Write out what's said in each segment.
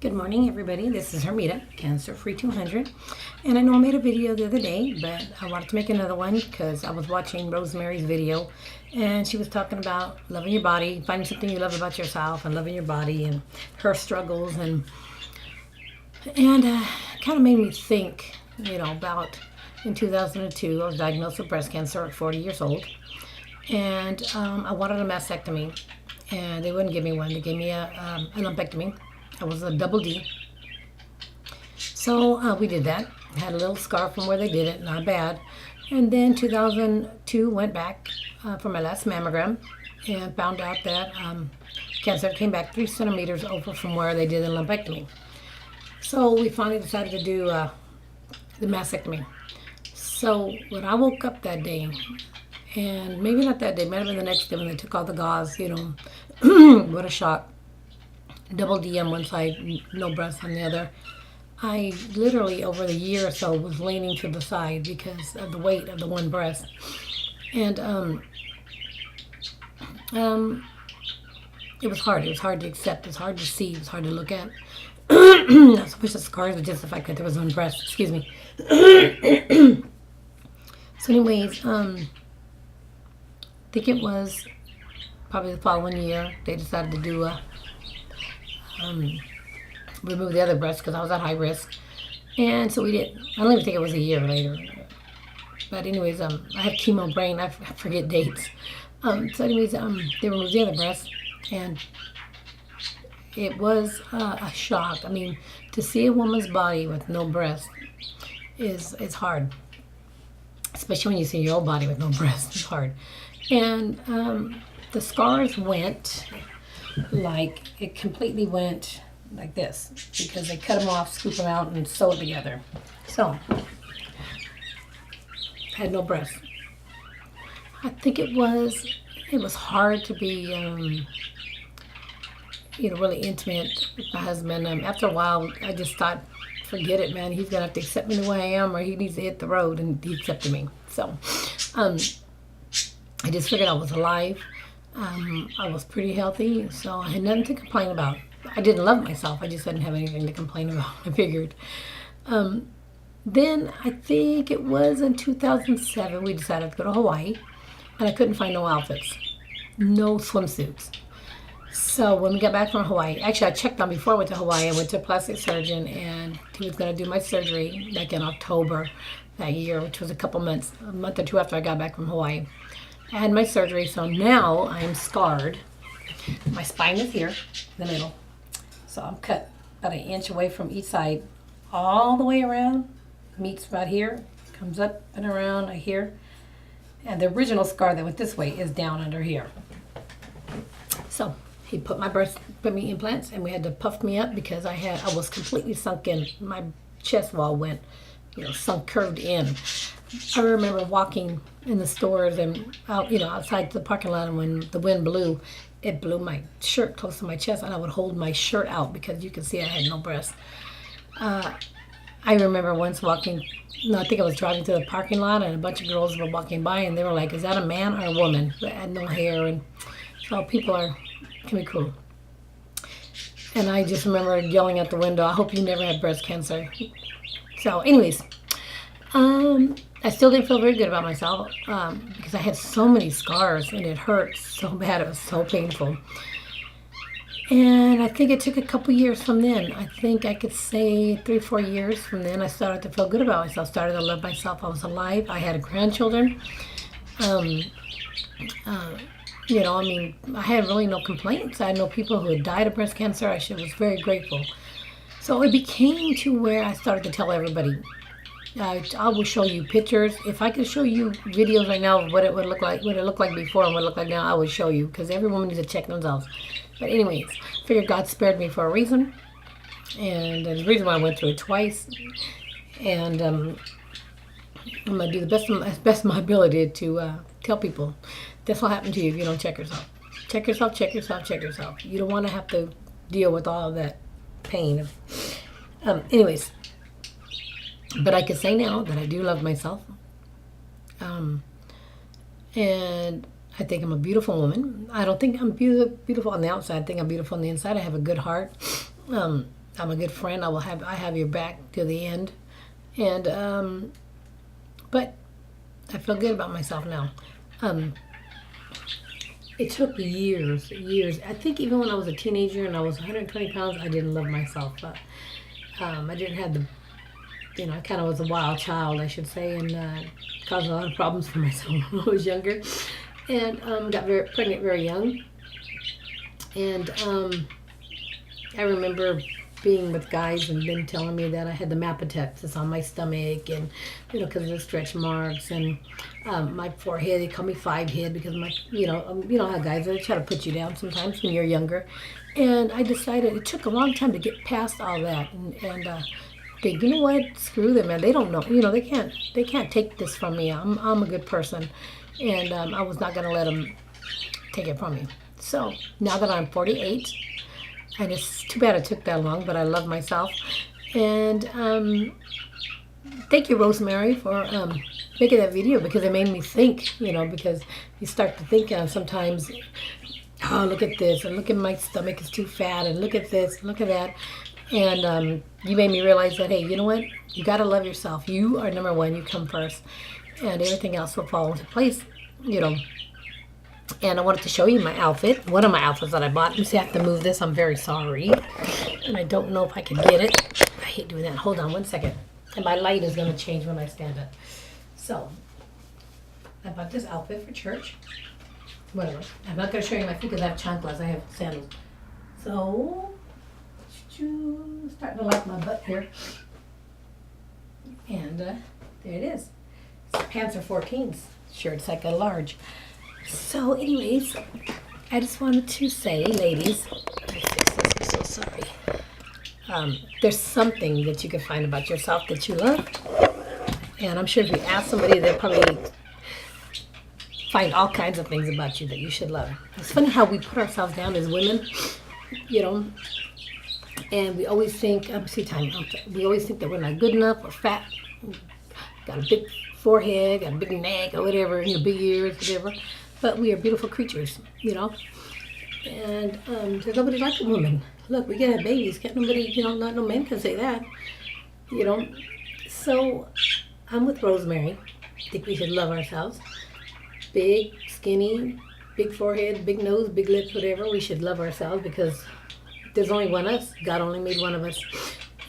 Good morning, everybody. This is Hermita, Cancer Free 200. And I know I made a video the other day, but I wanted to make another one because I was watching Rosemary's video and she was talking about loving your body, finding something you love about yourself and loving your body and her struggles. And kind of made me think, about in 2002, I was diagnosed with breast cancer at 40 years old. And I wanted a mastectomy and they wouldn't give me one. They gave me a lumpectomy. I was a double D. So we did that. Had a little scar from where they did it, not bad. And then 2002 went back for my last mammogram and found out that cancer came back 3 centimeters over from where they did the lumpectomy. So we finally decided to do the mastectomy. So when I woke up that day, and maybe not that day, might have been the next day when they took all the gauze, what a shock. Double D on one side, no breast on the other. I literally, over the year or so, was leaning to the side because of the weight of the one breast. And it was hard. It was hard to accept. It was hard to see. It was hard to look at. I wish the scars were just the fact that there was one breast. Excuse me. So anyways, I think it was probably the following year they decided to do remove the other breast because I was at high risk. And so we did. I don't even think it was a year later. But anyways, I have chemo brain. I forget dates. So anyways, they removed the other breast. And it was a shock. I mean, to see a woman's body with no breast is hard. Especially when you see your own body with no breast. It's hard. And the scars went it completely went like this because they cut them off, scoop them out, and sew it together. So, had no breast. I think it was hard to be, really intimate with my husband. After a while, I just thought, forget it, man. He's gonna have to accept me the way I am, or he needs to hit the road, and he accepted me. So, I just figured I was alive. I was pretty healthy, so I had nothing to complain about. I didn't love myself. I just didn't have anything to complain about, I figured. Then I think it was in 2007 we decided to go to Hawaii, and I couldn't find no outfits, no swimsuits. So when we got back from Hawaii, actually I checked on before I went to Hawaii. I went to a plastic surgeon, and he was going to do my surgery like in October that year, which was a month or two after I got back from Hawaii. I had my surgery, so now I'm scarred. My spine is here in the middle. So I'm cut about 1 inch away from each side, all the way around, meets about here, comes up and around here. And the original scar that went this way is down under here. So he put me implants, and we had to puff me up because I was completely sunk in. My chest wall went, curved in. I remember walking in the stores and out, outside the parking lot, and when the wind blew, it blew my shirt close to my chest, and I would hold my shirt out because you could see I had no breast. I remember once walking, I think I was driving through the parking lot, and a bunch of girls were walking by, and they were like, "Is that a man or a woman?" They had no hair, and so people can be cool. And I just remember yelling out the window, "I hope you never had breast cancer." So, anyways. I still didn't feel very good about myself because I had so many scars and it hurt so bad. It was so painful. And I think it took a couple years from then. I think I could say 3, 4 years from then I started to feel good about myself, started to love myself. I was alive. I had grandchildren. I had really no complaints. I had no people who had died of breast cancer. I was very grateful. So it became to where I started to tell everybody, I will show you pictures. If I could show you videos right now of what it would look like, what it looked like before and what it looked like now, I would show you because every woman needs to check themselves. But anyways, I figured God spared me for a reason, and there's a reason why I went through it twice. And I'm gonna do the best of my ability to tell people this will happen to you if you don't check yourself. Check yourself. Check yourself. Check yourself. You don't want to have to deal with all of that pain. Anyways. But I can say now that I do love myself. And I think I'm a beautiful woman. I don't think I'm beautiful on the outside. I think I'm beautiful on the inside. I have a good heart. I'm a good friend. I have your back to the end. And but I feel good about myself now. Um, it took years. I think even when I was a teenager and I was 120 pounds, I didn't love myself. But I didn't have the, I kind of was a wild child, I should say, and caused a lot of problems for myself when I was younger. And got very pregnant very young. And I remember being with guys and them telling me that I had the mapotex on my stomach, and because of the stretch marks, and my forehead. They call me five head because my how guys, they try to put you down sometimes when you're younger. And I decided it took a long time to get past all that, and think, what, screw them, man. They don't know, they can't take this from me. I'm a good person, and I was not gonna let them take it from me. So now that I'm 48, and it's too bad it took that long, but I love myself. And thank you, Rosemary, for making that video, because it made me think, because you start to think sometimes, oh, look at this, and look at my stomach is too fat, and look at this, and look at that. And you made me realize that, hey, you know what? You got to love yourself. You are number one. You come first, and everything else will fall into place, And I wanted to show you my outfit, one of my outfits that I bought. You see, I have to move this. I'm very sorry. And I don't know if I can get it. I hate doing that. Hold on one second. And my light is going to change when I stand up. So, I bought this outfit for church. Whatever. I'm not going to show you my feet because I have chanclas. I have sandals. So, starting to like my butt here. And there it is. Pants are 14s. Shirt's like a large. So anyways, I just wanted to say, ladies, let me fix this, I'm so sorry. There's something that you can find about yourself that you love. And I'm sure if you ask somebody, they'll probably find all kinds of things about you that you should love. It's funny how we put ourselves down as women, and we always think, we always think that we're not good enough, or fat, got a big forehead, got a big neck, or whatever, big ears, whatever. But we are beautiful creatures, And there's nobody like a woman. Look, we can have babies. Can't nobody, not no man can say that, So I'm with Rosemary. I think we should love ourselves. Big, skinny, big forehead, big nose, big lips, whatever. We should love ourselves because there's only one of us. God only made one of us.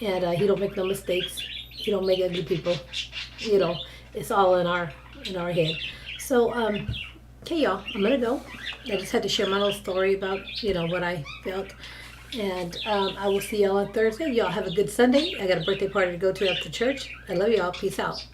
And He don't make no mistakes. He don't make ugly people. It's all in our head. So, okay, y'all, I'm going to go. I just had to share my little story about, what I felt. And I will see y'all on Thursday. Y'all have a good Sunday. I got a birthday party to go to after church. I love y'all. Peace out.